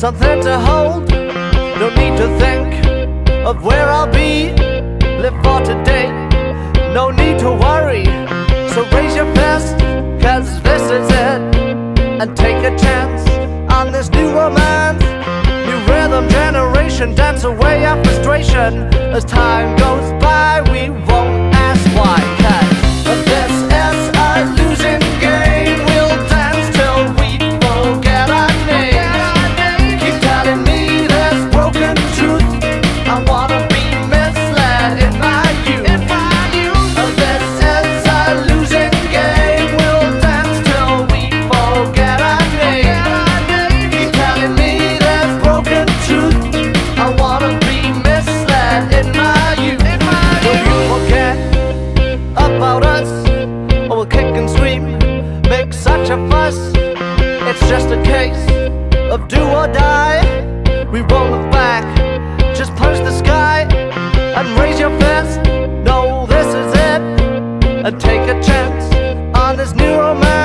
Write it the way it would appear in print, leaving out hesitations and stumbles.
something to hold. No need to think of where I'll be. Live for today, no need to worry. So raise your fist, cause this is it. And take a chance on this new romance. New rhythm generation, dance away our frustration. As time goes by, we won't ask why. Cause this is a losing game. We'll dance till we forget our name. Keep telling me this broken truth. I wanna be misled in my youth. This is a losing game. We'll dance till we forget our name. Keep telling me this broken truth. I wanna be misled in my youth. Will you forget about us? Or we'll kick and scream, make such a fuss. It's just a case of do or die. We won't look back, just punch the sky and raise your fist. No, this is it. And take a chance on this new romance.